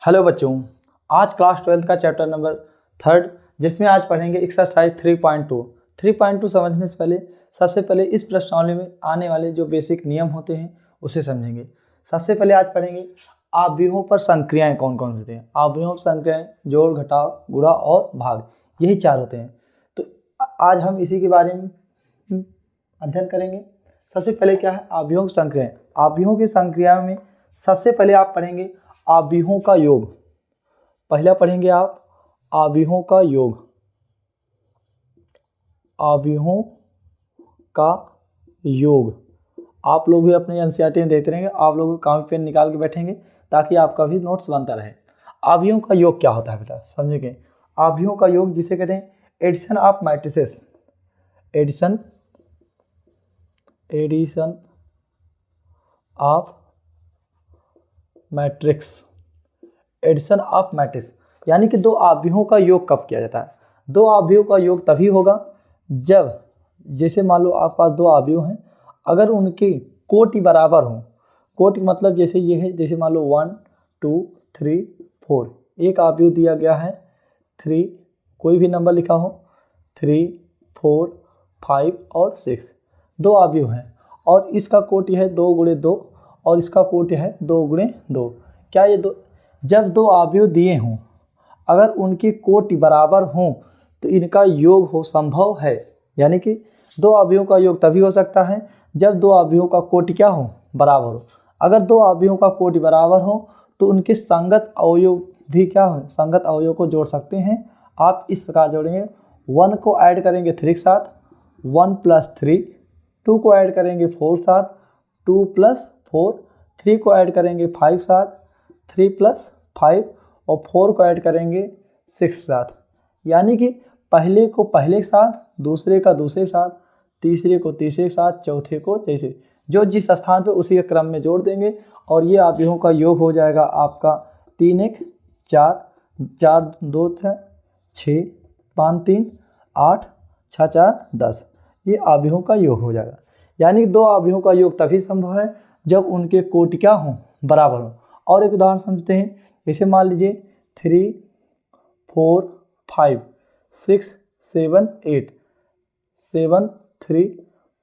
Hello बच्चों, आज class 12 का चैप्टर नंबर 3 जिसमें आज पढ़ेंगे एक्सरसाइज 3.2। 3.2 समझने से पहले सबसे पहले इस प्रश्नावली में आने वाले जो बेसिक नियम होते हैं उसे समझेंगे। सबसे पहले आज पढ़ेंगे आव्यूहों पर संक्रियाएं कौन कौन सी होती हैं। आव्यूहों पर संक्रियाएं जोड़, घटाव, गुणा और भाग, यही 4 होते हैं। तो आज हम इसी के बारे में अध्ययन करेंगे। सबसे पहले क्या है आव्यूहों की संक्रियाएं। आव्यूहों की संक्रिया में सबसे पहले आप पढ़ेंगे आव्यूहों का योग। पहला पढ़ेंगे आप आव्यूहों का योग। आव्यूहों का योग आप लोग भी अपने एनसीईआरटी में देखते रहेंगे। आप लोग कॉपी पेन निकाल के बैठेंगे ताकि आपका भी नोट्स बनता रहे। आव्यूहों का योग क्या होता है बेटा, समझेंगे। आव्यूहों का योग जिसे कहते हैं addition of matrices. Addition of matrix. Addition of matrix यानी कि दो आव्यूहों का योग कब किया जाता है। दो आव्यूहों का योग तभी होगा जब, जैसे मान लो आपके पास दो आव्यूह हैं, अगर उनकी कोटि बराबर हो। कोटि मतलब जैसे ये है, जैसे मान लो 1 2 3 4, एक आव्यूह दिया गया है 3, कोई भी नंबर लिखा हो 3 4 5 और 6, दो आव्यूह हैं और इसका कोटि है 2 गुणे 2 और इसका कोटि है 2 गुणे 2। क्या ये दो, जब दो आव्यूह दिए हों अगर उनकी कोटि बराबर हों तो इनका योग हो संभव है। यानी कि दो आव्यूहों का योग तभी हो सकता है जब दो आव्यूहों का कोटि क्या हो, बराबर हो। अगर दो आव्यूहों का कोटि बराबर हो तो उनके संगत अवयव भी क्या हो, संगत अवयव को जोड़ सकते हैं। आप इस प्रकार जोड़ेंगे, 1 को ऐड करेंगे 3 के साथ 1 + 3, 2 को ऐड करेंगे 4 साथ 2 + 4, 3 को ऐड करेंगे 5 साथ 3 + 5 और 4 को ऐड करेंगे 6 साथ। यानी कि पहले को पहले के साथ, दूसरे का दूसरे के साथ, तीसरे को तीसरे के साथ, चौथे को जैसे जो जिस स्थान पे उसी के क्रम में जोड़ देंगे और ये आव्यूहों का योग हो जाएगा आपका 3 1 4 4 2 6 5 3 8 6 4 10, ये आव्यूहों का योग हो जाएगा। यानी दो आव्यूहों का योग तभी संभव है जब उनके कोटि क्या हों, बराबर हों। और एक उदाहरण समझते हैं, जैसे मान लीजिए 3 4 5 6 7 8 7 3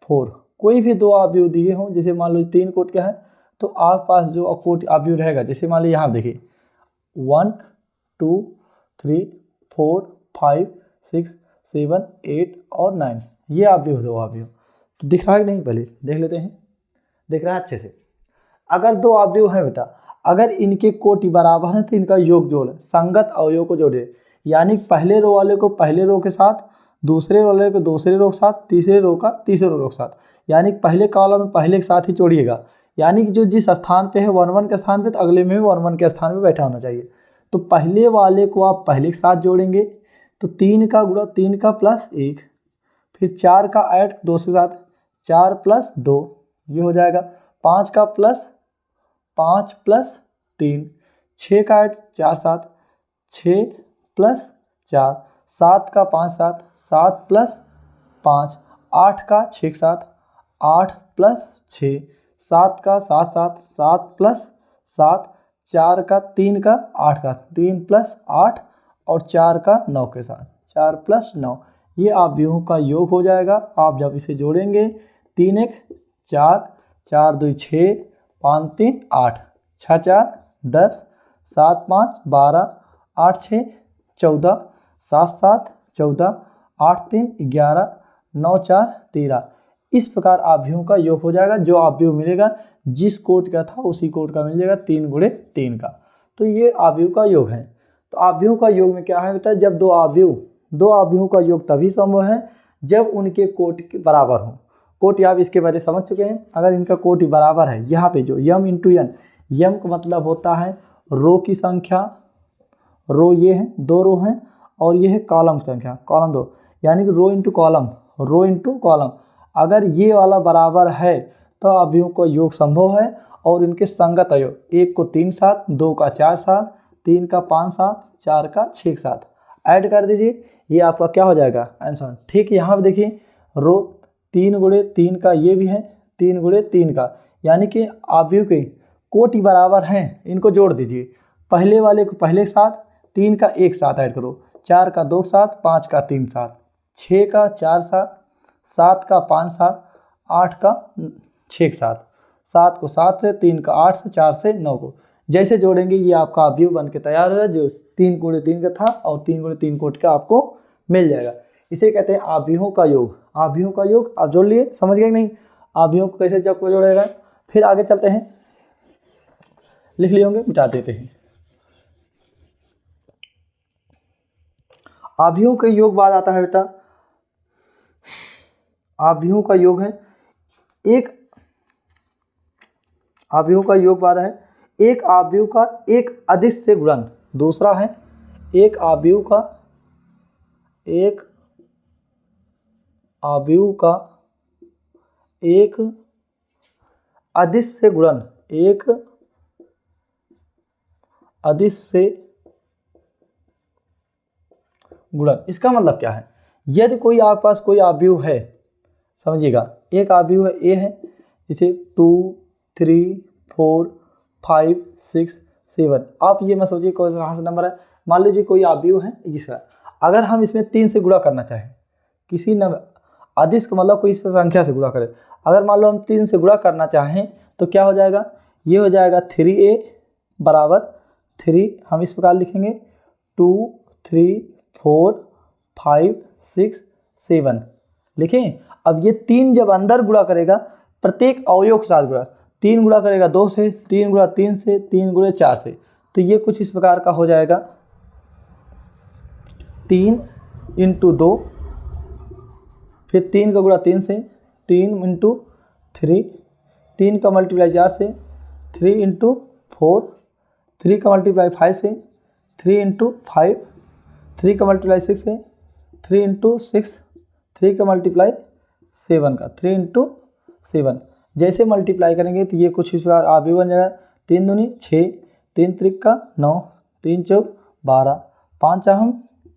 4, कोई भी दो आव्यूह दिए हों, जैसे मान लो 3 कोटि क्या है तो आप पास जो कोटि आव्यूह रहेगा, जैसे मान लीजिए यहाँ देखिए 1 2 3 4 5 6 7 8 और 9, ये आव्यूह दो आव्यूह। तो दिख रहा है कि नहीं, पहले देख लेते हैं। दिख रहा है अच्छे से। अगर दो आव्यूह है बेटा, अगर इनके कोटि बराबर है तो इनका योग जोड़, संगत अवयव को जोड़े। यानी पहले रो वाले को पहले रो के साथ, दूसरे रो वाले को दूसरे रो के साथ, तीसरे रो का तीसरे रो के साथ, यानी पहले कॉलम में पहले के साथ ही जोड़िएगा। यानी कि जो जिस स्थान पे है 1 1 के स्थान पे, तो अगले में भी 1 1 के स्थान पे बैठा होना चाहिए। तो पहले वाले को आप पहले के साथ जोड़ेंगे तो 3 का गुणा 3 का प्लस 1, फिर 4 का ऐड 2 के साथ 4 + 2, ये हो जाएगा 5 का प्लस 5 + 3, 6 का ऐड 4 7 6 + 4, 7 का 5 7 7 + 5, 8 का 6 7 8 + 6, 7 का 7 7 7 + 7, 4 का 3 का 8 7 3 + 8 और 4 का 9 के साथ 4 + 9, ये आव्यूहों का योग हो जाएगा। आप जब इसे जोड़ेंगे 3 1 4 4 2 6 5 3 8 6 4 10 7 5 12 8 6 14 7 7 14 8 3 11 9 4 13, इस प्रकार आव्यूहों का योग हो जाएगा। जो आव्यूह मिलेगा जिस कोट का था उसी कोट का मिल जाएगा 3 गुणे 3 का। तो ये आव्यूह का योग है। तो आव्यूह का योग में क्या है बेटा, जब दो आव्यूहों का योग तभी संभव है जब उनके कोटि के बराबर हो। कोटि आप इसके बारे समझ चुके हैं। अगर इनका कोटि बराबर है, यहाँ पे जो m × n, यम का मतलब होता है रो की संख्या, रो ये है 2 रो हैं और ये है कॉलम संख्या, कॉलम 2, यानी कि रो इंटू कॉलम। अगर ये वाला बराबर है तो आव्यूहों का योग संभव है और इनके संगत अवयव, 1 को 3 साथ, 2 का 4 साथ, 3 का 5 साथ, 4 का 6 साथ ऐड कर दीजिए, ये आपका क्या हो जाएगा आंसर। ठीक, यहाँ पे देखिए रो 3 गुणे 3 का ये भी है 3 गुणे 3 का, यानी कि आव्यूह के कोटि बराबर हैं, इनको जोड़ दीजिए। पहले वाले को पहले के साथ, 3 का एक साथ ऐड करो, 4 का 2 साथ, 5 का 3 साथ, 6 का 4 साथ, 7 का 5 साथ, 8 का 6 के साथ, 7 को 7 से, 3 का 8 से, 4 से 9 को जैसे जोड़ेंगे ये आपका अवयव बन के तैयार हो, जो 3 गुणे 3 का था और 3 गुणे 3 कोट का आपको मिल जाएगा। इसे कहते हैं अवयवों का योग। अवयवों का योग आप जोड़ लिए, समझ गए नहीं? अवयवों को कैसे जब को जोड़ेगा। फिर आगे चलते हैं, लिख लिए होंगे, मिटा देते हैं। अवयवों के योग बाद आता है बेटा, अवयवों का योग है एक, अवयवों का योग बाद है एक अवयव का एक अदिश से गुणन। दूसरा है एक अवयव का एक अवयव का एक अदिश से गुणन, एक अदिश से गुणन। इसका मतलब क्या है? यदि कोई आपके पास कोई अवयव है, समझिएगा, एक अवयव है ए है, जैसे 2 3 4 5 6 7। आप ये मत सोचिए कौन सा नंबर है। मान लीजिए कोई अवयव है इसका, अगर हम इसमें 3 से गुणा करना चाहें, किसी नंबर अदिश का मतलब कोई संख्या से गुणा करें, अगर मान लो हम 3 से गुणा करना चाहें तो क्या हो जाएगा? ये हो जाएगा 3a बराबर 3। हम इस प्रकार लिखेंगे 2 3 4 5 6 7 लिखें। अब ये 3 जब अंदर गुणा करेगा, प्रत्येक अवयव के साथ गुणा, 3 गुणा करेगा 2 से, 3 गुणा 3 से, 3 गुणे 4 से, तो ये कुछ इस प्रकार का हो जाएगा 3 × 2, फिर 3 का गुणा 3 से, 3 × 3, 3 का मल्टीप्लाई 4 से, 3 × 4, 3 का मल्टीप्लाई 5 से, 3 × 5, 3 का मल्टीप्लाई 6 से, 3 × 6, 3 का मल्टीप्लाई 7 का, 3 × 7 जैसे मल्टीप्लाई करेंगे तो ये कुछ इस प्रकार अवयव बन जाएगा। 3 दूनी 6, 3 त्रिक का 9, 3 चौक 12, 5 अहम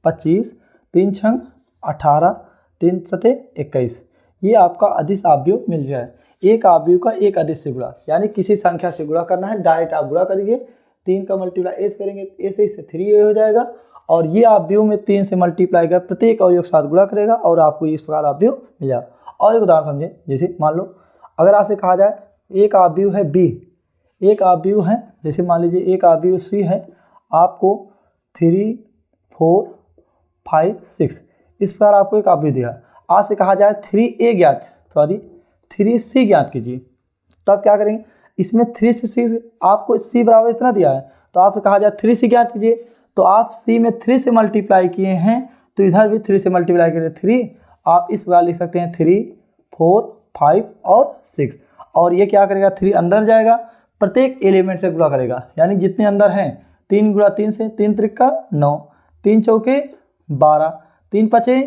25, 3 छंग 18, 3 सते 21। ये आपका अदिश अवयव मिल जाए। एक अवयव का एक अदिश से गुणा, यानी किसी संख्या से गुणा करना है, डायरेक्ट आप गुणा करिए। 3 का मल्टीप्लाई ए से करेंगे, ए से इससे 3a हो जाएगा, और ये अवयव में 3 से मल्टीप्लाई कर प्रत्येक अवयव के साथ गुणा करेगा और आपको इस प्रकार अवयव मिल जाएगा। और एक उदाहरण समझें, जैसे मान लो अगर आपसे कहा जाए एक अवयव है b, एक अवयव है, जैसे मान लीजिए एक अवयव c है, आपको 3 4 5 6 इस प्रकार आपको एक अवयव दिया। आपसे कहा जाए 3a ज्ञात, 3c ज्ञात कीजिए, तब क्या करेंगे? इसमें 3 से 6 आपको c बराबर इतना दिया है, तो आपसे कहा जाए 3c ज्ञात कीजिए, तो आप c में 3 से मल्टीप्लाई किए हैं तो इधर भी 3 से मल्टीप्लाई करें 3। आप इस प्रकार लिख सकते हैं 3 4 5 और 6, और ये क्या करेगा? 3 अंदर जाएगा, प्रत्येक एलिमेंट से गुणा करेगा, यानी जितने अंदर हैं 3 गुणा 3 से, 3 त्रिक का 9, 3 चौके 12, 3 पचे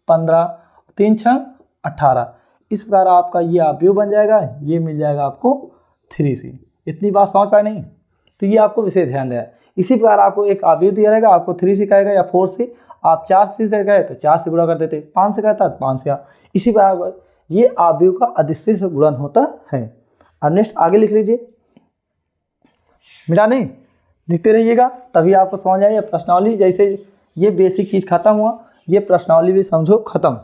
15, 3 छंग 18। इस प्रकार आपका ये अवयव बन जाएगा। ये मिल जाएगा आपको 3c। इतनी बात समझ पाए नहीं? तो ये आपको विशेष ध्यान देना है। इसी प्रकार आपको एक अवयव दिया रहेगा, आपको 3c कहेगा या 4c, आप 4c से कहे तो 4 से गुणा कर देते, 5 से कहता तो 5 से। इसी प्रकार ये अवयव का अदिश से गुणन होता है। अब नेक्स्ट आगे लिख लीजिए, मिटा नहीं, लिखते रहिएगा तभी आपको समझ आएगा। प्रश्नावली जैसे ये बेसिक चीज़ खत्म हुआ, ये प्रश्नावली भी समझो खत्म।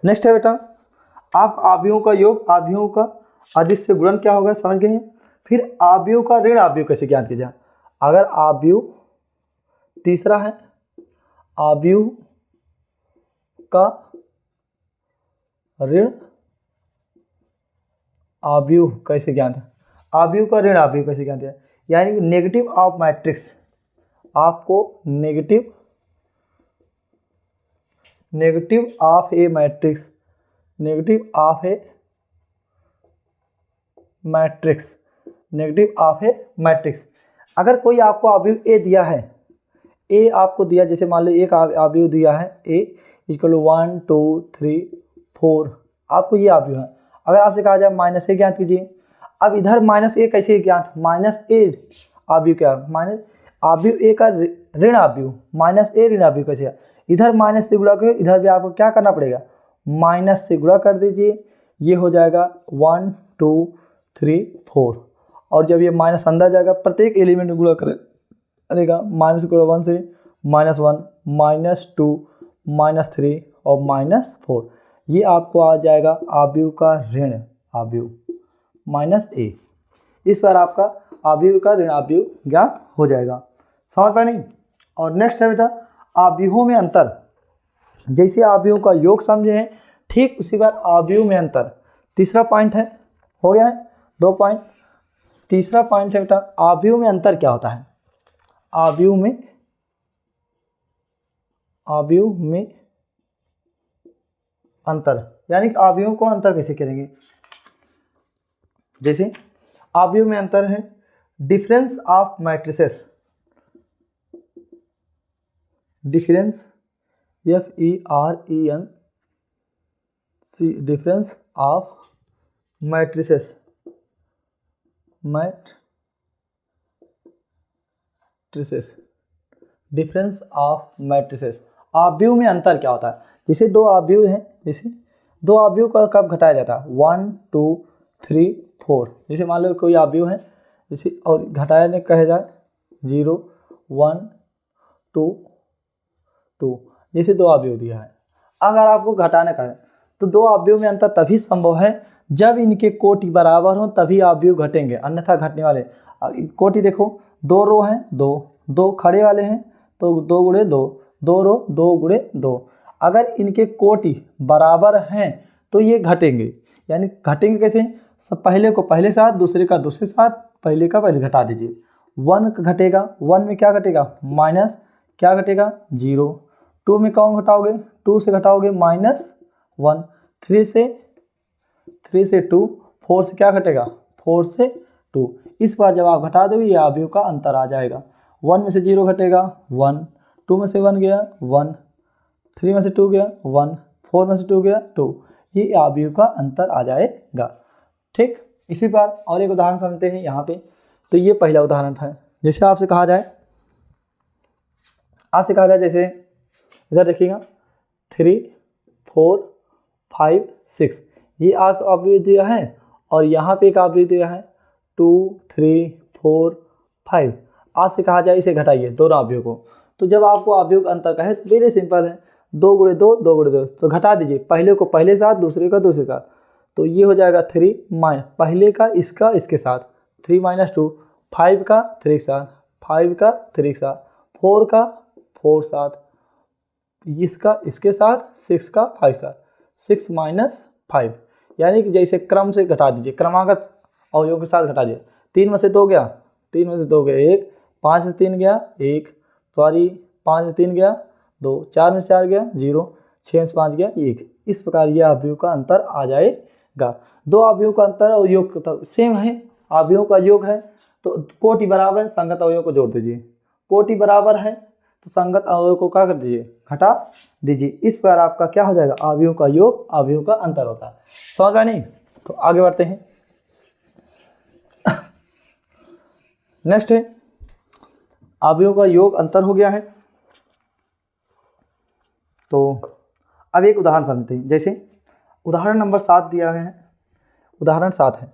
नेक्स्ट है बेटा, आप अवयवों का योग, अवयवों का अदिश से गुणन क्या होगा, समझ गए हैं। फिर अवयव का ऋण अवयव कैसे ज्ञात किया जाए। अगर अवयव, तीसरा है अवयव का ऋण अवयव कैसे ज्ञात है। अवयव का ऋण अवयव कैसे ज्ञात है, यानी नेगेटिव ऑफ मैट्रिक्स, आपको negative of A matrix, negative of A matrix, negative of A matrix. अगर कोई आपको अवयव ए दिया है, ए आपको दिया, जैसे मान लो एक अवयव दिया है ए इक्वल 1 2 3 4, आपको ये अवयव है। अगर आपसे कहा जाए माइनस ए ज्ञात कीजिए, अब इधर माइनस ए कैसे ज्ञात, माइनस ए अवयव क्या, माइनस अवयव ए का ऋण अवयव, माइनस ए ऋण अवयव कैसे, इधर माइनस से गुणा कर, इधर भी आपको क्या करना पड़ेगा, माइनस से गुणा कर दीजिए, ये हो जाएगा 1 2 3 4। और जब ये माइनस अंदर जाएगा प्रत्येक एलिमेंट में गुणा करेगा, माइनस गुणा 1 से -1, -2, -3 और -4, ये आपको आ जाएगा अवयव का ऋण अवयव -a। इस बार आपका अवयव का ऋण अवयव ज्ञात हो जाएगा। समझ पाए नहीं? और नेक्स्ट है बेटा अवयवों में अंतर। जैसे अवयवों का योग समझे हैं, ठीक उसी बार अवयव में अंतर। तीसरा पॉइंट है, हो गया है 2 पॉइंट। तीसरा पॉइंट है बेटा अवयव में अंतर क्या होता है। अवयव में अंतर यानी कि अवयवों को अंतर कैसे करेंगे। जैसे अवयव में अंतर है difference of matrices, difference FERENC, difference of matrices, difference of matrices. अवयव में अंतर क्या होता है। जैसे 2 अवयव हैं, जैसे 2 अवयव का कब घटाया जाता है 1 2 3 4। जैसे मान लो कोई अवयव है जैसे और घटाया ने कहे जाए 0 1 2 2, जैसे 2 अवयव दिया है। अगर आपको घटाने का है तो 2 अवयव में अंतर तभी संभव है जब इनके कोटि बराबर हो, तभी अवयव घटेंगे, अन्यथा घटने वाले। कोटि देखो 2 रो हैं, 2 खड़े वाले हैं तो 2 गुणे 2, 2 रो 2 गुणे 2। अगर इनके कोटि बराबर हैं तो ये घटेंगे। यानी घटेंगे कैसे, सब पहले को पहले साथ, दूसरे का दूसरे साथ, पहले का पहले घटा दीजिए। 1 घटेगा, 1 में क्या घटेगा माइनस, क्या घटेगा 0। 2 में कौन घटाओगे, 2 से घटाओगे -1। 3 से 2, 4 से क्या घटेगा 4 से 2। इस बार जब आप घटा दोगे ये अवयव का अंतर आ जाएगा। 1 में से 0 घटेगा 1, 2 में से 1 गया 1, 3 में से 2 गया 1, 4 में से 2 गया 2, ये अवयव का अंतर आ जाएगा। ठीक, इसी बार और एक उदाहरण समझते हैं यहाँ पे। तो ये पहला उदाहरण था। जैसे आपसे कहा जाए जैसे इधर देखिएगा 3 4 5 6, ये आप अवयव दिया है और यहाँ पे एक अवयव दिया है 2 3 4 5। आज से कहा जाए इसे घटाइए दोनों अवयव को। तो जब आपको अवयव का अंतर कहे तो वेरी सिंपल है, 2 गुणे 2 2 गुणे 2, तो घटा दीजिए, पहले को पहले साथ, दूसरे का दूसरे साथ। तो ये हो जाएगा 3 माइनस पहले का इसका इसके साथ 3 - 2, 5 का 3 के साथ, 5 का 3 के साथ, 4 का 4 साथ, इसका इसके साथ, 6 का 5 साथ, 6 - 5। यानी कि जैसे क्रम से घटा दीजिए, क्रमागत अवयव के साथ घटा दिए। 3 में से 2 गया, 3 में से 2 गया 1, 5 में से 3 गया 1, सॉरी 5 में से 3 गया 2, 4 में से 4 गया 0, 6 में से 5 गया 1। इस प्रकार यह अवयव का अंतर आ जाएगा। 2 अवयव का अंतर और योग तो सेम है, अवयव का योग है तो कोटि बराबर है, संगत अवयव को जोड़ दीजिए। कोटि बराबर है तो संगत अवयव को क्या कर दीजिए, घटा दीजिए। इस पर आपका क्या हो जाएगा, अवयव का योग अवयव का अंतर होता है। समझ में नहीं? तो आगे बढ़ते हैं। नेक्स्ट है अवयव का योग अंतर हो गया है। तो अब एक उदाहरण समझते हैं। जैसे उदाहरण नंबर 7 दिया है, उदाहरण 7 है,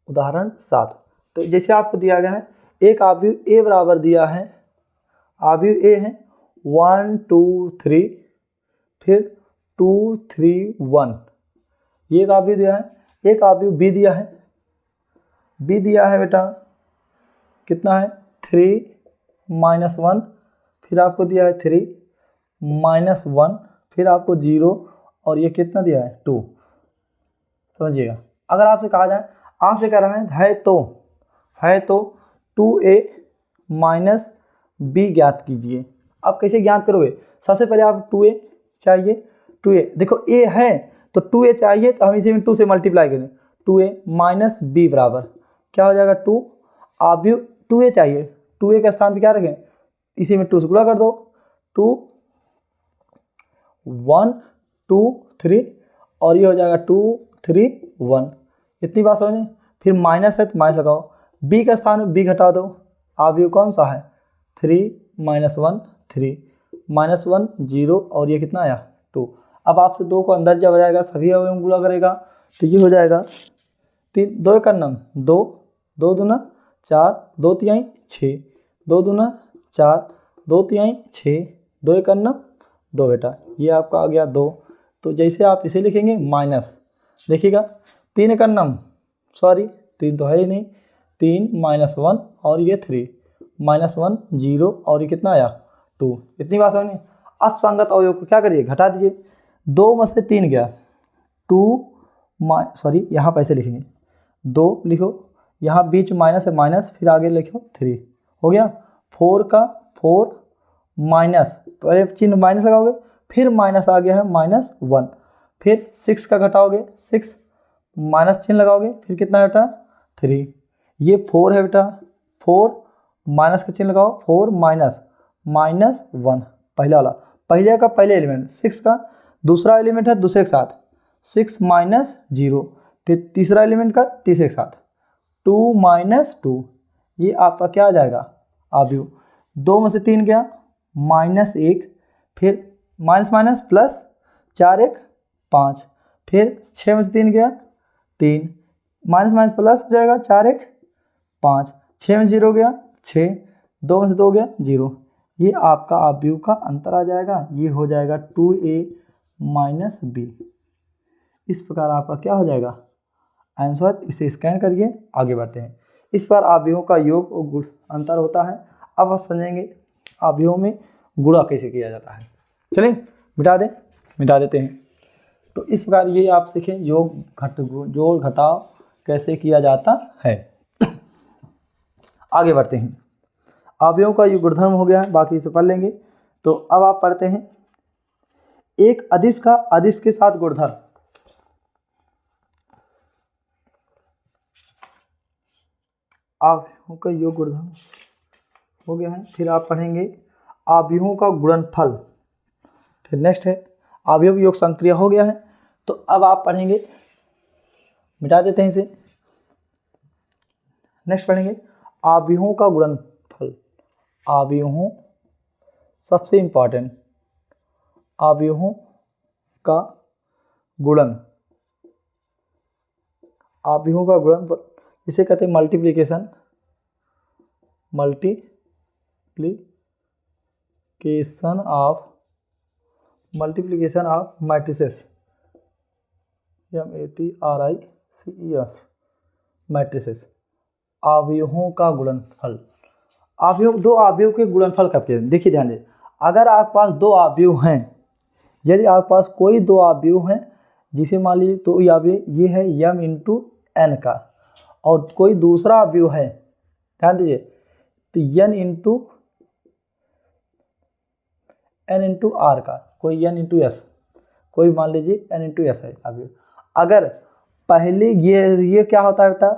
उदाहरण 7। तो जैसे आपको दिया गया है एक अवयव ए बराबर दिया है, अवयव ए है 1 2 3 फिर 2 3 1, ये एक अवयव दिया है। एक अवयव बी दिया है, बी दिया है बेटा कितना है 3 - 1, फिर आपको दिया है 3 - 1, फिर आपको 0 और ये कितना दिया है 2। समझिएगा, अगर आपसे कहा जाए, आपसे कह रहा है तो 2a - b ज्ञात कीजिए। अब कैसे ज्ञात करोगे, सबसे पहले आप 2a चाहिए, 2a देखो a है तो 2a चाहिए तो हम इसी में 2 से मल्टीप्लाई करें, 2a - b बराबर क्या हो जाएगा 2। अवयव 2a चाहिए, 2a के स्थान पे क्या रखें, इसी में 2 से गुणा कर दो, 2 1 2 3 और ये हो जाएगा 2 3 1। इतनी बात समझे। फिर माइनस है तो माइनस लगाओ, b का स्थान में b घटा दो, अवयव कौन सा है 3 - 1 3 -1 0 और ये कितना आया 2। अब आपसे 2 को अंदर जब आ जाएगा सभी अवयव गुणा करेगा तो ये हो जाएगा 3, 2 एक नम 2, 2 दूना 4, 2 तिहाई 6, 2 दूना 4, 2 तिहाई 6, 2 एक नम 2 बेटा, ये आपका आ गया 2। तो जैसे आप इसे लिखेंगे माइनस, देखिएगा 3 एक नम, सॉरी 3 तो है ही नहीं, 3 -1 और ये 3, -1 0 और ये कितना आया 2। इतनी बात समझ में। अब संगत अवयव को क्या करिए, घटा दीजिए। 2 में से 3 गया 2, सॉरी यहाँ पैसे लिखेंगे 2 लिखो, यहाँ बीच माइनस है माइनस, फिर आगे लिखो 3, हो गया 4 का 4 माइनस, तो अरे चिन्ह माइनस लगाओगे, फिर माइनस आ गया है -1, फिर 6 का घटाओगे 6 माइनस चिन्ह लगाओगे, फिर कितना बेटा 3, ये 4 है बेटा, 4 माइनस का चिन्ह लगाओ, 4 -1 पहला वाला, पहले का पहले एलिमेंट 6 का दूसरा एलिमेंट है दूसरे के साथ 6 -0, फिर तीसरा एलिमेंट का तीसरे के साथ 2 -2, ये आपका क्या आ जाएगा अवयव। 2 में से 3 गया -1, फिर माइनस माइनस प्लस 4 1 5, फिर 6 में से 3 गया 3, माइनस माइनस प्लस हो जाएगा 4 1 5, 6 में 0 गया 6, 2 में से 2 गया 0, ये आपका अवयव का अंतर आ जाएगा, ये हो जाएगा 2a - b। इस प्रकार आपका क्या हो जाएगा आंसर। इसे स्कैन करिए, आगे बढ़ते हैं। इस बार अवयवों का योग और गुण अंतर होता है। अब आप समझेंगे अवयवों में गुणा कैसे किया जाता है। चलिए मिटा देते हैं। तो इस प्रकार ये आप सीखें योग जोड़ घटाव कैसे किया जाता है। आगे बढ़ते हैं। अवयवों का योग गुणधर्म हो गया है, बाकी इसे पढ़ लेंगे। तो अब आप पढ़ते हैं एक अदिश का अदिश के साथ गुणधर्म। अवयवों का योग गुणधर्म हो गया है। फिर आप पढ़ेंगे अवयवों का गुणनफल। फिर नेक्स्ट है अवयव योग संक्रिया हो गया है। तो अब आप पढ़ेंगे, मिटा देते हैं इसे, नेक्स्ट पढ़ेंगे अवयवों का गुणनफल। अवयवों सबसे इंपॉर्टेंट, अवयवों का गुणन, अवयवों का गुणनफल इसे कहते हैं multiplication of matrices, MATRICES matrices. अवयवों का गुणनफल, अवयव दो अवयव के गुणनफल कब कहते हैं। देखिए ध्यान दें, अगर आपके पास दो अवयव हैं, यदि आपके पास कोई दो अवयव हैं, जिसे मान लीजिए तो ये है m × n का, और कोई दूसरा अवयव है, ध्यान दीजिए, तो n × r का, कोई n × s, कोई मान लीजिए n × s है अवयव। अगर पहले ये क्या होता है बेटा,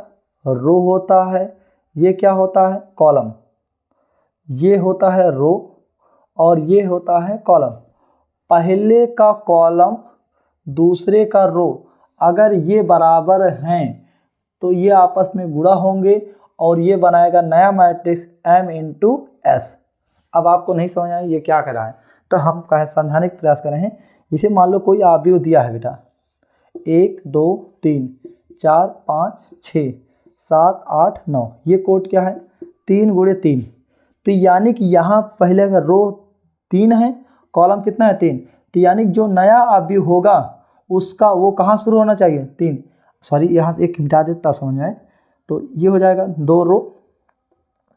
रो होता है, ये क्या होता है कॉलम, ये होता है रो और ये होता है कॉलम। पहले का कॉलम दूसरे का रो अगर ये बराबर हैं तो ये आपस में गुणा होंगे और ये बनाएगा नया मैट्रिक्स m × s। अब आपको नहीं समझ आया ये क्या कर रहा है, तो हम समझाने का प्रयास कर रहे हैं। इसे मान लो कोई अवयव दिया है बेटा 1 2 3 4 5 6 7 8 9, ये कोड क्या है 3 × 3, तो यानी कि यहाँ पहले का रो 3 है, कॉलम कितना है 3, तो यानी कि जो नया अवयव होगा उसका वो कहाँ शुरू होना चाहिए 3, सॉरी यहाँ से एक मिटा देता समझ में आए। तो ये हो जाएगा 2 रो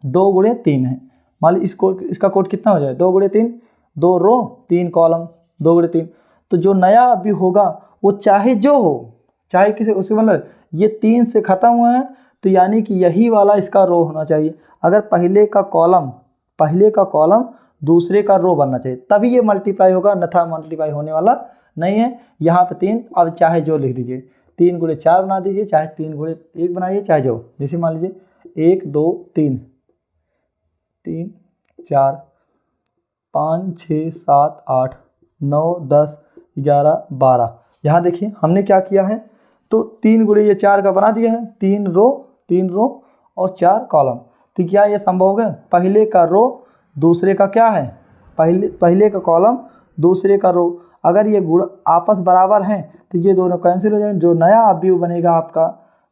2 × 3 है, मान ली इसका कोड कितना हो जाए 2 × 3, 2 रो 3 कॉलम 2 × 3। तो जो नया अवयव होगा वो चाहे जो हो, चाहे किसी उसके मतलब ये 3 से ख़त्म हुआ है तो यानी कि यही वाला इसका रो होना चाहिए। अगर पहले का कॉलम दूसरे का रो बनना चाहिए, तभी ये मल्टीप्लाई होगा, अन्यथा मल्टीप्लाई होने वाला नहीं है। यहाँ पे 3, अब चाहे जो लिख दीजिए, 3 × 4 बना दीजिए, चाहे 3 × 1 बनाइए, चाहे जो, जैसे मान लीजिए 1 2 3 3 4 5 6 7 8 9 10 11 12। यहाँ देखिए हमने क्या किया है, तो 3 × ये 4 का बना दिया है, 3 रो और 4 कॉलम। तो क्या ये संभव होगा, पहले का रो दूसरे का क्या है, पहले का कॉलम दूसरे का रो। अगर ये गुण आपस बराबर हैं तो ये दोनों कैंसिल हो जाएंगे। जो नया अवयव बनेगा आपका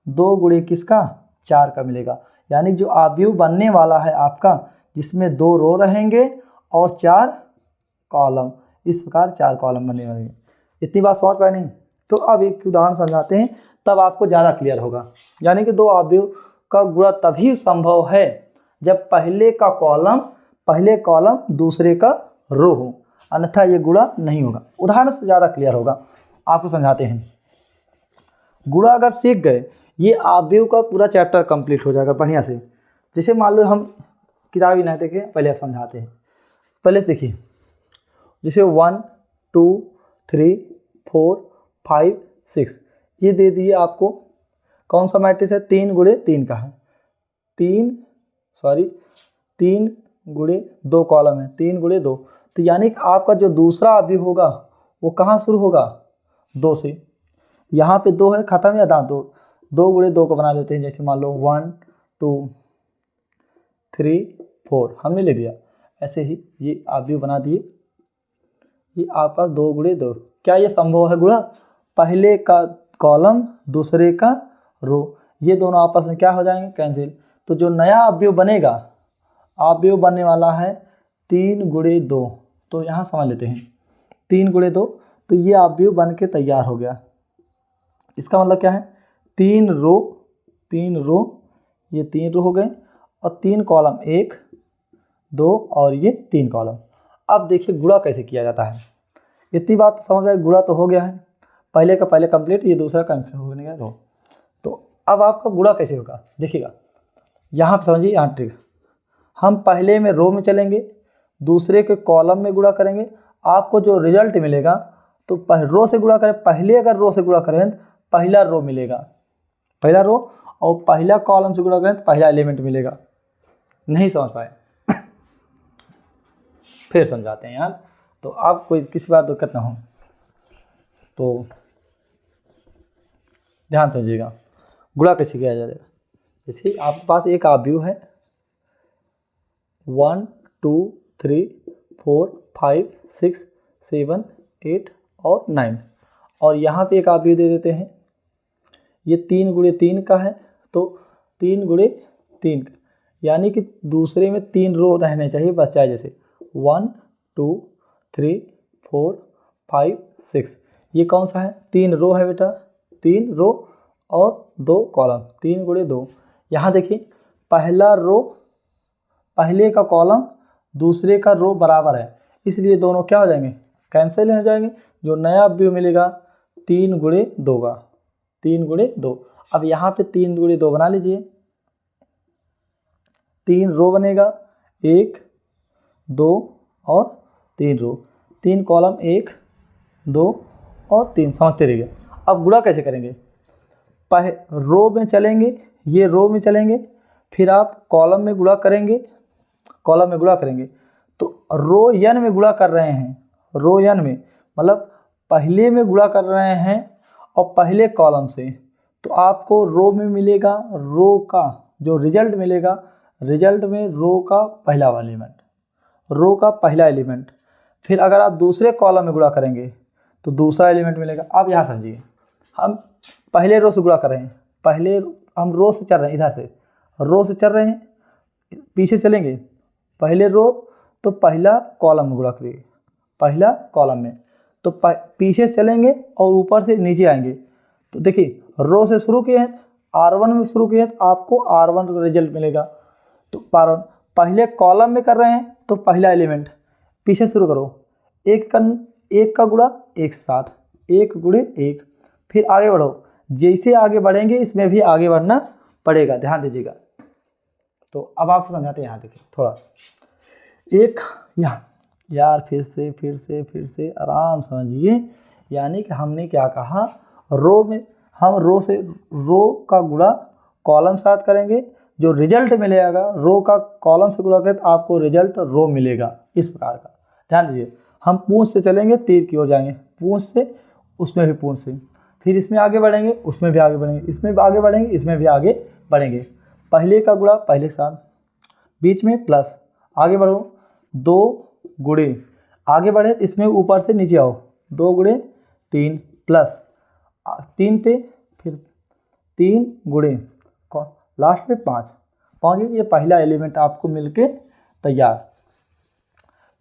2 गुणे किसका 4 का मिलेगा। यानी जो अवयव बनने वाला है आपका जिसमें 2 रो रहेंगे और 4 कॉलम, इस प्रकार 4 कॉलम बनने वाले हैं। इतनी बात समझ पाए नहीं? तो अब एक उदाहरण समझाते हैं तब आपको ज़्यादा क्लियर होगा। यानी कि 2 अवयव का गुणा तभी संभव है जब पहले कॉलम दूसरे का रो हो, अन्यथा ये गुणा नहीं होगा। उदाहरण से ज़्यादा क्लियर होगा, आपको समझाते हैं। गुणा अगर सीख गए ये अवयव का पूरा चैप्टर कंप्लीट हो जाएगा बढ़िया से। जैसे मान लो हम किताब ही नहीं देखे, पहले आप समझाते हैं। पहले देखिए, जैसे 1 2 3 4 5 6 ये दे दिए आपको। कौन सा मैट्रिक्स है? 3 गुणे 3 का है। 3 गुणे 2 कॉलम है, 3 गुणे 2। तो यानी कि आपका जो दूसरा अवयव होगा वो कहाँ शुरू होगा? 2 से। यहाँ पे 2 है, खत्म या दांत 2 गुणे 2 को बना लेते हैं। जैसे मान लो 1 2 3 4 हमने ले दिया। ऐसे ही ये अवयव बना दिए। ये आपका 2 गुणे 2। क्या ये संभव है गुणा? पहले का कॉलम दूसरे का रो, ये दोनों आपस में क्या हो जाएंगे? कैंसिल। तो जो नया अवयव बनेगा, अवयव बनने वाला है 3 गुणे 2। तो यहाँ समझ लेते हैं 3 गुणे 2, तो ये अवयव बन के तैयार हो गया। इसका मतलब क्या है? 3 रो, ये 3 रो हो गए और 3 कॉलम, 1 2 और ये 3 कॉलम। अब देखिए गुणा कैसे किया जाता है। इतनी बात तो समझ आए, गुणा तो हो गया है, पहले का पहले कंप्लीट, ये दूसरा कंप्लीट होने का रो। तो अब आपका गुणा कैसे होगा देखिएगा, यहाँ पे समझिए। यहाँ ट्रिक, हम पहले में रो में चलेंगे, दूसरे के कॉलम में गुणा करेंगे। आपको जो रिजल्ट मिलेगा तो रो से गुणा करें। पहले अगर रो से गुणा करें तो पहला रो मिलेगा, पहला रो, और पहला कॉलम से गुणा करें तो पहला एलिमेंट मिलेगा। नहीं समझ पाए? फिर समझाते हैं यार, तो आप कोई किसी बात दिक्कत ना हो तो ध्यान समझिएगा। गुणा कैसे किया जाएगा? जैसे आपके पास एक अवयव है 1 2 3 4 5 6 7 8 और 9, और यहाँ पे एक अवयव दे देते हैं, ये 3 गुणे 3 का है। तो 3 गुणे 3 यानी कि दूसरे में 3 रो रहने चाहिए बस, चाहे जैसे 1 2 3 4 5 6। ये कौन सा है? 3 रो है बेटा, 3 रो और 2 कॉलम, 3 गुणे 2। यहाँ देखिए पहला रो, पहले का कॉलम दूसरे का रो बराबर है, इसलिए दोनों क्या हो जाएंगे? कैंसिल हो जाएंगे। जो नया अवयव मिलेगा 3 गुणे 2 का, 3 गुणे 2। अब यहाँ पे 3 गुणे 2 बना लीजिए। 3 रो बनेगा, 1 2 और 3 रो, 3 कॉलम, 1 2 और 3। समझते रहिए। अब गुणा कैसे करेंगे? रो में चलेंगे, ये रो में चलेंगे, फिर आप कॉलम में गुणा करेंगे, तो रो n में गुणा कर रहे हैं, रो n में मतलब पहले में गुणा कर रहे हैं और पहले कॉलम से, तो आपको रो में मिलेगा, रो का जो रिजल्ट मिलेगा, रिजल्ट में रो का पहला एलिमेंट, फिर अगर आप दूसरे कॉलम में गुणा करेंगे तो दूसरा एलिमेंट मिलेगा। आप यहाँ समझिए, हम पहले रो से गुणा कर रहे हैं, पहले हम रो से चल रहे हैं, इधर से रो से चल रहे हैं, पीछे चलेंगे, पहले रो तो पहला कॉलम में गुणा करिए, पहला कॉलम में, तो पीछे चलेंगे और ऊपर से नीचे आएंगे। तो देखिए रो से शुरू किए हैं, R1 में शुरू किए हैं, तो आपको R1 का रिजल्ट मिलेगा। तो पहले कॉलम में कर रहे हैं तो पहला एलिमेंट, पीछे शुरू करो, एक का गुणा एक साथ, 1 गुणे 1, फिर आगे बढ़ो। जैसे आगे बढ़ेंगे इसमें भी आगे बढ़ना पड़ेगा, ध्यान दीजिएगा। तो अब आपको समझाते हैं। यहाँ देखिए थोड़ा एक यार फिर से आराम समझिए। यानी कि हमने क्या कहा, रो में हम रो का गुणा कॉलम साथ करेंगे, जो रिजल्ट मिलेगा रो का कॉलम से गुणा करें तो आपको रिजल्ट रो मिलेगा, इस प्रकार का। ध्यान दीजिए, हम पूंछ से चलेंगे, तीर की ओर जाएंगे, पूंछ से उसमें भी पूंछ से, फिर इसमें आगे बढ़ेंगे, उसमें भी आगे बढ़ेंगे, इसमें भी आगे बढ़ेंगे, इसमें भी आगे बढ़ेंगे। पहले का गुणा पहले के साथ, बीच में प्लस, आगे बढ़ो, 2 गुणे, आगे बढ़े इसमें ऊपर से नीचे आओ, 2 गुणे 3 प्लस 3 पे फिर 3 गुणे लास्ट में 5 पहुँच गए। ये पहला एलिमेंट आपको मिलके तैयार।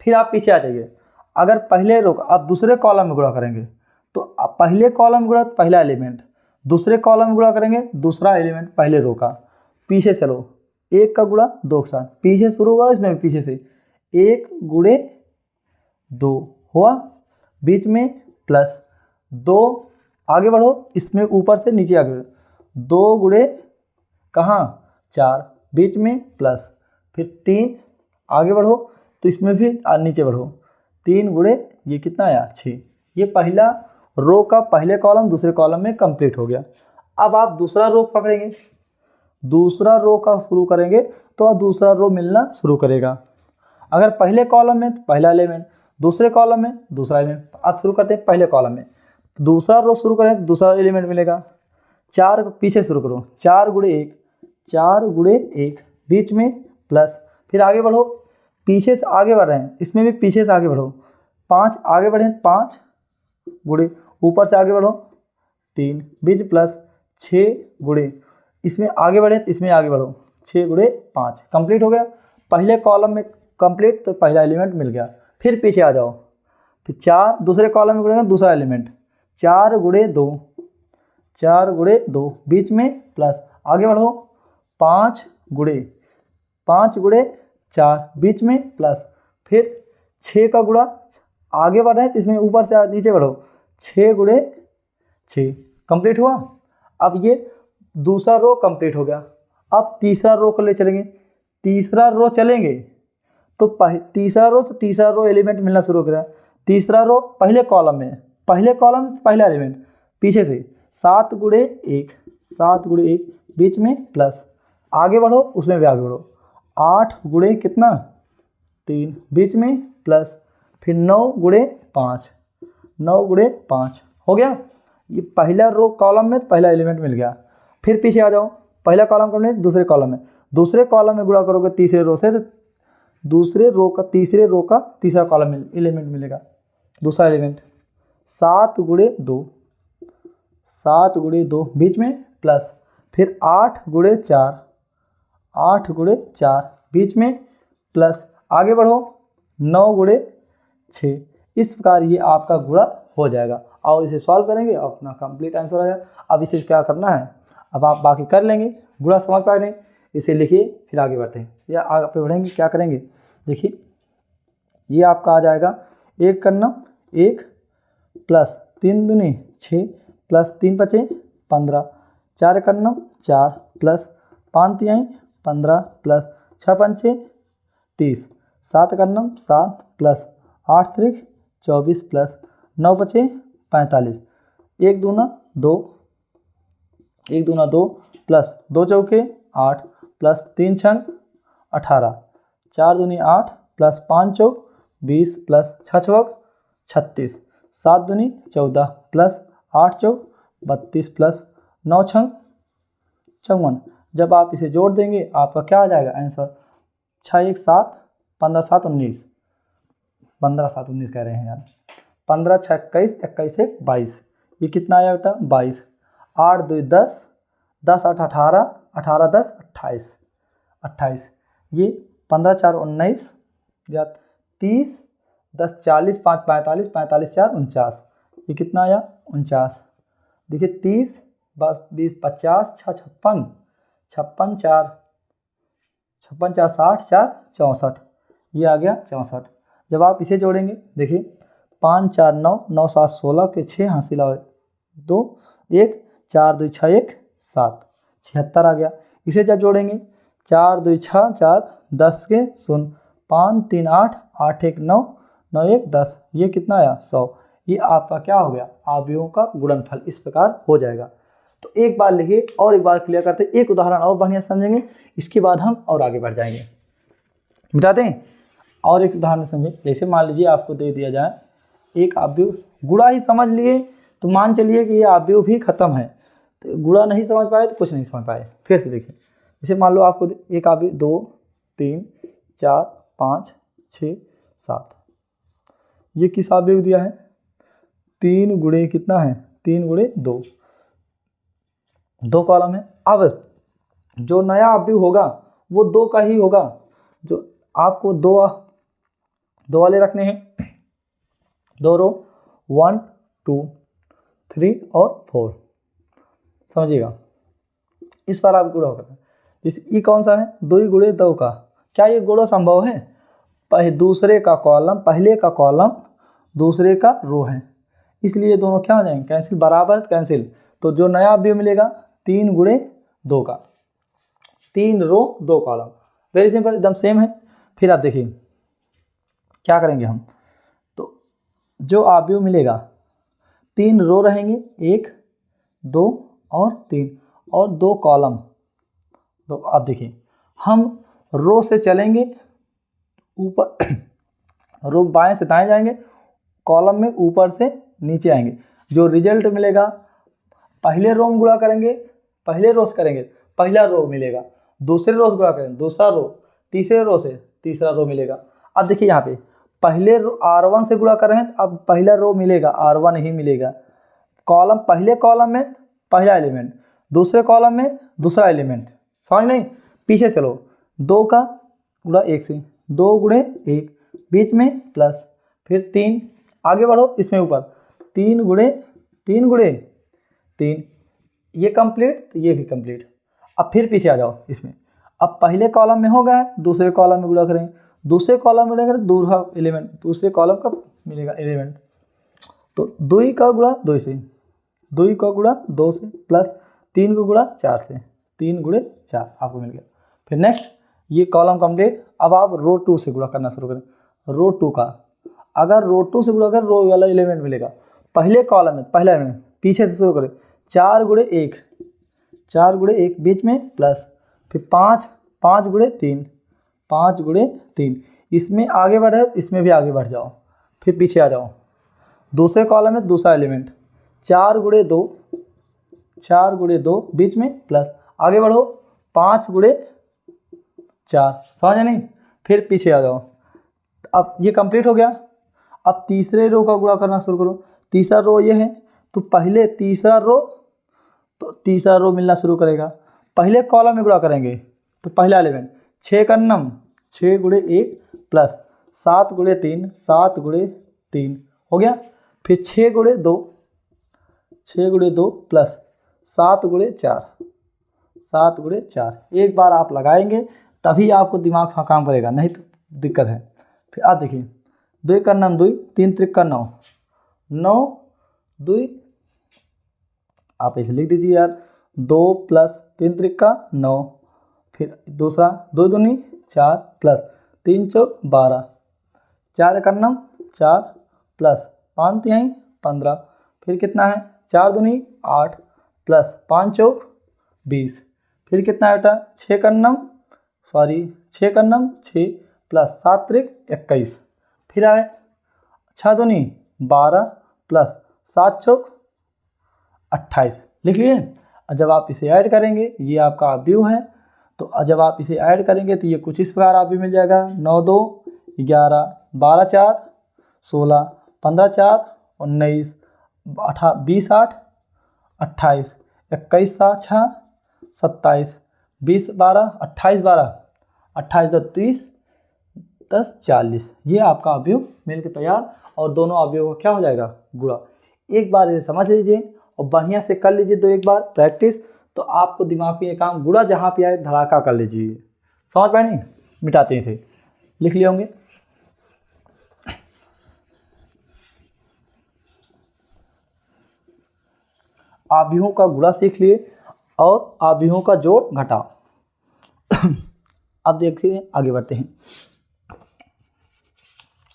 फिर आप पीछे आ जाइए। अगर पहले रो का आप दूसरे कॉलम में गुणा करेंगे तो आप पहले कॉलम में गुणा पहला एलिमेंट, दूसरे कॉलम में गुणा करेंगे दूसरा एलिमेंट पहले रो का। पीछे चलो, 1 का गुणा 2 के साथ, पीछे शुरू हुआ इसमें पीछे से 1 गुणे 2 हुआ, बीच में प्लस 2 आगे बढ़ो, इसमें ऊपर से नीचे आगे बढ़ो, 2 गुणे कहाँ 4 बीच में प्लस, फिर 3 आगे बढ़ो तो इसमें भी नीचे बढ़ो, 3 गुणे ये कितना आया 6। ये पहला रो का पहले कॉलम दूसरे कॉलम में कंप्लीट हो गया। अब आप दूसरा रो पकड़ेंगे, दूसरा रो का शुरू करेंगे तो अब दूसरा रो मिलना शुरू करेगा। अगर पहले कॉलम में तो पहला एलिमेंट, दूसरे कॉलम में दूसरा एलिमेंट। आप शुरू करते हैं पहले कॉलम में, दूसरा रो शुरू करें तो दूसरा एलिमेंट मिलेगा। 4 पीछे शुरू करो, 4 गुणे 1, 4 गुणे 1 बीच में प्लस, फिर आगे बढ़ो, पीछे से आगे बढ़ रहे हैं इसमें भी पीछे से आगे बढ़ो, 5 आगे बढ़े 5 गुणे ऊपर से आगे बढ़ो 3 बीच प्लस 6 गुणे इसमें आगे बढ़े इसमें आगे बढ़ो 6 गुणे 5 कंप्लीट हो गया। पहले कॉलम में कंप्लीट तो पहला एलिमेंट मिल गया। फिर पीछे आ जाओ, फिर 4 दूसरे कॉलम में गुणेगा दूसरा एलिमेंट, 4 गुणे 2, 4 गुणे 2 बीच में प्लस आगे बढ़ो 5 गुणे 4 बीच में प्लस, फिर 6 का गुणा आगे बढ़ रहे हैं इसमें ऊपर से नीचे बढ़ो 6 गुणे 6 कंप्लीट हुआ। अब ये दूसरा रो कंप्लीट हो गया। अब तीसरा रो को ले चलेंगे, तीसरा रो चलेंगे तो तीसरा रो एलिमेंट मिलना शुरू हो गया। तीसरा रो पहले कॉलम में, पहले कॉलम पहला एलिमेंट पीछे से 7 गुणे 1, 7 गुणे 1 बीच में प्लस आगे बढ़ो उसमें भी आगे बढ़ो 8 गुणे कितना 3 बीच में प्लस, फिर 9 गुणे 5, 9 गुणे 5 हो गया। ये पहला रो कॉलम में पहला एलिमेंट मिल गया। फिर पीछे आ जाओ, पहला कॉलम कंप्लीट दूसरे कॉलम में, दूसरे कॉलम में गुणा करोगे तीसरे रो से तो तीसरे रो का तीसरा कॉलम एलिमेंट मिलेगा, दूसरा एलिमेंट 7 गुणे 2, 7 गुणे 2 बीच में प्लस, फिर 8 गुणे 4, 8 गुणे 4 बीच में प्लस आगे बढ़ो 9 गुणे 6। इस प्रकार ये आपका गुणा हो जाएगा और इसे सॉल्व करेंगे और अपना कंप्लीट आंसर आ जाएगा। अब इसे क्या करना है, अब आप बाकी कर लेंगे, गुणा समझ पाए नहीं, इसे लिखिए फिर आगे बढ़ते हैं या आगे बढ़ेंगे। क्या करेंगे देखिए, ये आपका आ जाएगा 1 करना 1 प्लस 3 दूनी 6 प्लस 3 पचे 15, 4 करना 4 प्लस 5 तिहाई 15 प्लस 6 पंचे 30, 7 करना 7 प्लस 8 त्रिक 24 प्लस 9 बचे 45, 1 दूना 2, 1 दूना 2 प्लस 2 चौके 8 प्लस 3 छंग 18, 4 दूनी 8 प्लस 5 चौक 20 प्लस 6 चौक 36, 7 दूनी 14 प्लस 8 चौक 32 प्लस 9 छंग 54। जब आप इसे जोड़ देंगे आपका क्या आ जाएगा आंसर, 6 1 7 15 7 19, 15 7 19 कह रहे हैं यार, 15 6 21 21 1 22, ये कितना आया बेटा 22, 8 2 10, 10 8 18, 18 10 28, 28, ये 15 4 19 या 30, 10 40 5 45, 45 4 49, ये कितना आया 49। देखिए 30 20 50 6 56, 56 4 60 4 64, ये आ गया 64। जब आप इसे जोड़ेंगे देखिए 5 4 9 9 7 16 के 6 हासिल आए 2 1 4 2 6 1 7, 76 आ गया। इसे जब जोड़ेंगे 4 2 6 4 10 के 0 5 3 8 8 1 9 9 1 10, ये कितना आया 100। ये आपका क्या हो गया अवयवों का गुणनफल इस प्रकार हो जाएगा। तो एक बार लिखिए और एक बार क्लियर करते हैं, एक उदाहरण और बढ़िया समझेंगे, इसके बाद हम और आगे बढ़ जाएंगे। मिटाते हैं और एक उदाहरण समझें। जैसे मान लीजिए आपको दे दिया जाए एक अवयव, गुणा ही समझ लिए तो मान चलिए कि ये अवयव भी खत्म है, तो गुणा नहीं समझ पाए तो कुछ नहीं समझ पाए। फिर से देखिए, जैसे मान लो आपको एक अवयव 2 3 4 5 6 7, ये किस अवयव दिया है 3 गुणे कितना है, 3 गुणे 2, 2 कॉलम है। अब जो नया अवयव होगा वो 2 का ही होगा, जो आपको दो वाले रखने हैं, 2 रो, 1 2 3 और 4, समझिएगा। इस पर आप गुणा करना। जैसे ये कौन सा है, 2 गुणे 2 का, क्या ये गुणा संभव है, दूसरे का कॉलम, पहले का कॉलम दूसरे का रो है, इसलिए दोनों क्या हो जाएंगे, कैंसिल, बराबर कैंसिल। तो जो नया अवयव मिलेगा 3 गुणे 2 का, 3 रो 2 कॉलम, वेरी सिंपल, एकदम सेम है। फिर आप देखिए क्या करेंगे हम, तो जो अवयव मिलेगा 3 रो रहेंगे, 1 2 और 3 और 2 कॉलम। तो आप देखिए हम रो से चलेंगे ऊपर, रो बाएं से दाएं जाएंगे, कॉलम में ऊपर से नीचे आएंगे। जो रिजल्ट मिलेगा, पहले रो में गुणा करेंगे, पहले रो से करेंगे, पहला रो मिलेगा, दूसरे रो से गुणा करेंगे, दूसरा रो, तीसरे रो से तीसरा रो मिलेगा। अब देखिए यहाँ पे पहले रो R1 से गुणा कर रहे हैं, अब पहला रो मिलेगा R1 ही मिलेगा। कॉलम, पहले कॉलम में पहला एलिमेंट, दूसरे कॉलम में दूसरा एलिमेंट, समझ नहीं, पीछे चलो, 2 का गुणा 1 से, 2 गुणे 1, बीच में प्लस, फिर 3, आगे बढ़ो इसमें ऊपर, 3 गुणे 3, ये कंप्लीट, तो ये भी कंप्लीट। अब फिर पीछे आ जाओ इसमें, अब पहले कॉलम में हो गया, दूसरे कॉलम में गुणा करेंगे, दूसरे कॉलम में गुणा करें, दूसरा एलिमेंट दूसरे कॉलम का मिलेगा एलिमेंट। तो 2 का गुणा 2 से, 2 का गुणा 2 से, प्लस 3 का गुणा 4 से, 3 गुणे 4 आपको मिल गया। फिर नेक्स्ट ये कॉलम कंप्लीट। अब आप रो 2 से गुणा करना शुरू करें, रो 2 का, अगर रो 2 से गुणा करें, रो वाला एलिमेंट मिलेगा, पहले कॉलम में पहला एलिमेंट, पीछे से शुरू करें, 4 गुणे 1, 4 गुणे 1, बीच में प्लस, फिर 5, 5 गुणे 3, 5 गुणे 3, इसमें आगे बढ़े, इसमें भी आगे बढ़ जाओ, फिर पीछे आ जाओ, दूसरे कॉलम में दूसरा एलिमेंट, 4 गुणे 2, 4 गुणे 2, बीच में प्लस, आगे बढ़ो, 5 गुणे 4, समझ नहीं, फिर पीछे आ जाओ। अब ये कंप्लीट हो गया। अब तीसरे रो का गुणा करना शुरू करो, तीसरा रो ये है, तो पहले तीसरा रो, तो तीसरा रो मिलना शुरू करेगा, पहले कॉलम में गुणा करेंगे, तो पहला एलिमेंट 6 का नम, 6 गुणे 1 प्लस 7 गुणे 3, 7 गुणे 3 हो गया, फिर 6 गुणे 2, 6 गुणे 2 प्लस 7 गुणे 4, 7 गुणे 4। एक बार आप लगाएंगे तभी आपको दिमाग का काम करेगा, नहीं तो दिक्कत है। फिर आप देखिए, 2 का नम 2, 3 त्रिक का 9, 9 2, आप ऐसे लिख दीजिए यार, 2 प्लस 3 त्रिक का 9, फिर दूसरा 2 दूनी 4 प्लस 3 चौक 12, 4 का नम 4 प्लस 5 तिहाई 15, फिर कितना है, 4 दूनी 8 प्लस 5 चौक 20, फिर कितना है बेटा, 6 का नम 6 प्लस 7 त्रिक 21, फिर आए 6 दूनी 12 प्लस 7 चौक 28, लिख लिए। जब आप इसे ऐड करेंगे, ये आपका अवयव है, तो जब आप इसे ऐड करेंगे तो ये कुछ इस प्रकार अवयव मिल जाएगा, 9 2 11, 12 4 16, 15 4 19, 20 8 28, 21 7 6 27, 20 12 28 12, 28 30 10 40, ये आपका अवयव मिल के तैयार, और दोनों अवयव का क्या हो जाएगा, गुणा। एक बार इसे समझ लीजिए और बढ़िया से कर लीजिए, तो एक बार प्रैक्टिस, तो आपको दिमाग में ये काम गुणा जहाँ पे आए धड़ाका कर लीजिए। समझ पाए नहीं, मिटाते हैं इसे, लिख लिए होंगे। अवयवों का गुणा सीख लिए और अवयवों का जोड़ घटाव। अब देखिए आगे बढ़ते हैं,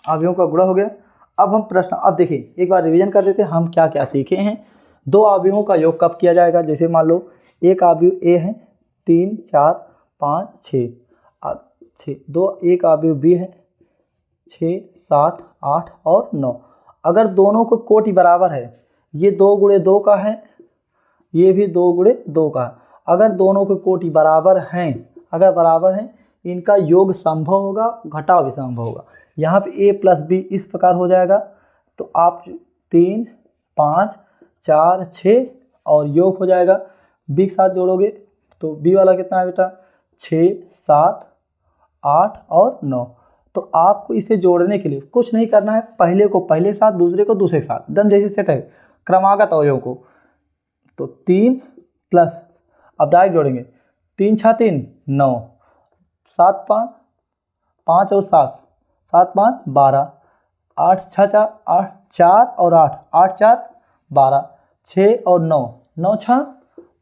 अवयवों का गुणा हो गया। अब हम प्रश्न, अब देखिए एक बार रिवीजन कर देते हैं हम क्या क्या सीखे हैं। 2 अवयवों का योग कब किया जाएगा, जैसे मान लो एक अवयव ए है, 3 4 5 6, 6 2, एक अवयव बी है, 6 7 8 और 9। अगर दोनों को कोटि बराबर है, ये 2 गुणे 2 का है, ये भी 2 गुणे 2 का है, अगर दोनों के कोटि बराबर हैं, अगर बराबर हैं, इनका योग संभव होगा, घटाव भी संभव होगा। यहाँ पे a प्लस बी इस प्रकार हो जाएगा, तो आप 3 5 4 6 और योग हो जाएगा b के साथ जोड़ोगे तो b वाला कितना है बेटा 6 7 8 और 9। तो आपको इसे जोड़ने के लिए कुछ नहीं करना है, पहले को पहले साथ दूसरे को दूसरे के साथ एकदम जैसे सेट है क्रमागत अवयव को। तो 3 प्लस अब डायरेक्ट जोड़ेंगे 3 6 3 9 7 5 5 और 7 7 5 12 8 6 4 8 4 और 8 8 4 12 6 और 9 9 6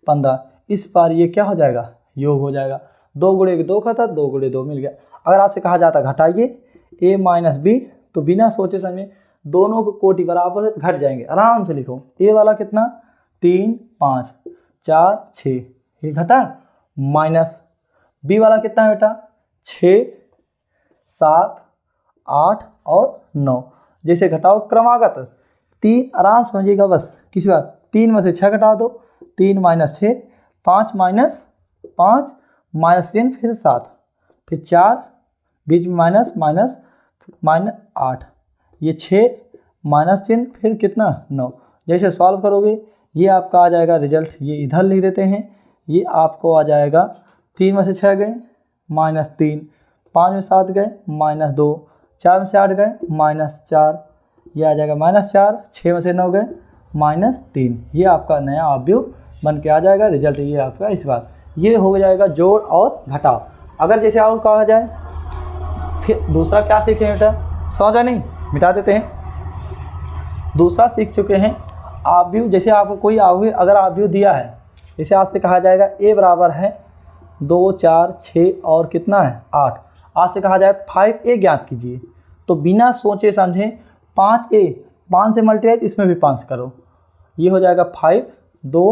15। इस बार ये क्या हो जाएगा योग हो जाएगा। 2 गुणे 2 का था 2 गुणे 2 मिल गया। अगर आपसे कहा जाता घटाइए a माइनस बी तो बिना सोचे समझे दोनों को कोटि बराबर घट जाएंगे। आराम से लिखो a वाला कितना 3 5 4 6 ये घटा माइनस b वाला कितना है बेटा 6 7 8 और 9। जैसे घटाओ क्रमागत 3 आराम समझिएगा बस किसी बात 3 में से 6 घटा दो 3 माइनस 6 5 माइनस 5 माइनस 3 फिर 7 फिर 4 बीच में माइनस माइनस माइनस 8 ये 6 माइनस 3 फिर कितना 9। जैसे सॉल्व करोगे ये आपका आ जाएगा रिजल्ट, ये इधर लिख देते हैं। ये आपको आ जाएगा 3 में से 6 गए माइनस 3 5 में 7 गए माइनस 2 4 में से 8 गए माइनस 4 ये आ जाएगा माइनस 4 6 में से 9 गए माइनस 3। ये आपका नया अवयव बन के आ जाएगा रिजल्ट। ये आपका इस बार ये हो जाएगा जोड़ और घटाव। अगर जैसे और कहा जाए फिर दूसरा क्या सीखें बेटा समझा नहीं मिटा देते हैं। दूसरा सीख चुके हैं अवयव। जैसे आपको कोई अवयव अगर अवयव दिया है जैसे आज से कहा जाएगा a बराबर है 2 4 6 और कितना है 8। आज से कहा जाए 5a ज्ञात कीजिए तो बिना सोचे समझे 5a 5 से मल्टीप्लाई इसमें भी 5 करो ये हो जाएगा 5 2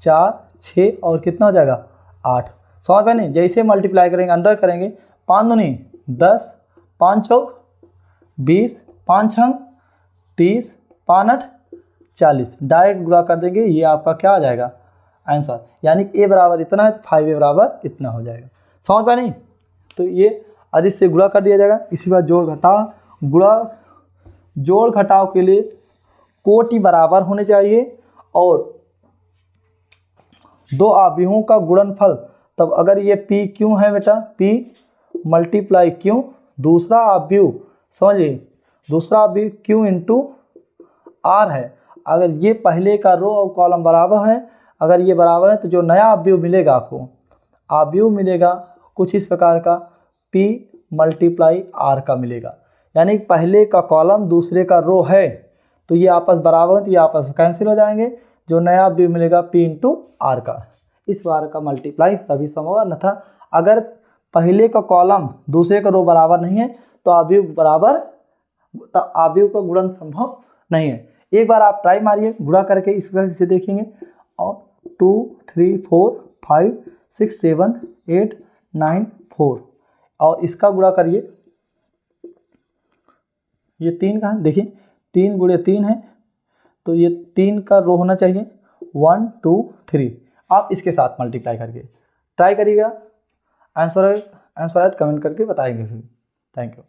4 6 और कितना हो जाएगा 8। समझ में नहीं जैसे मल्टीप्लाई करेंगे अंदर करेंगे 5 दूनी 10 5 चौक 20 5 छंग 30 5 8 40 डायरेक्ट गुणा कर देंगे ये आपका क्या आ जाएगा आंसर। यानी a बराबर इतना है तो 5a बराबर इतना हो जाएगा। समझ में नहीं तो ये अधिक से गुणा कर दिया जाएगा। इसी बार जोड़ घटाव गुणा जोड़ घटाव के लिए कोटि बराबर होने चाहिए और दो अवयवों का गुणनफल। तब अगर ये p क्यों है बेटा p मल्टीप्लाई क्यों दूसरा अवयव समझिए दूसरा अवयव q इंटू r है। अगर ये पहले का रो और कॉलम बराबर है अगर ये बराबर है तो जो नया अवयव मिलेगा आपको अवयव मिलेगा कुछ इस प्रकार का p मल्टीप्लाई r का मिलेगा। यानी पहले का कॉलम दूसरे का रो है तो ये आपस बराबर तो ये आपस में कैंसिल हो जाएंगे। जो नया अवयव मिलेगा p इंटू r का। इस बार का मल्टीप्लाई तभी संभव न था अगर पहले का कॉलम दूसरे का रो बराबर नहीं है तो अवयव बराबर अवयव का गुणन संभव नहीं है। एक बार आप ट्राई मारिए गुणा करके इस वजह से देखेंगे और 2 3 4 5 6 7 8 9 4 और इसका गुणा करिए ये 3 का देखिए 3 गुणे 3 है तो ये 3 का रो होना चाहिए 1 2 3। आप इसके साथ मल्टीप्लाई करके ट्राई करिएगा आंसर कमेंट करके बताएंगे फिर। Thank you.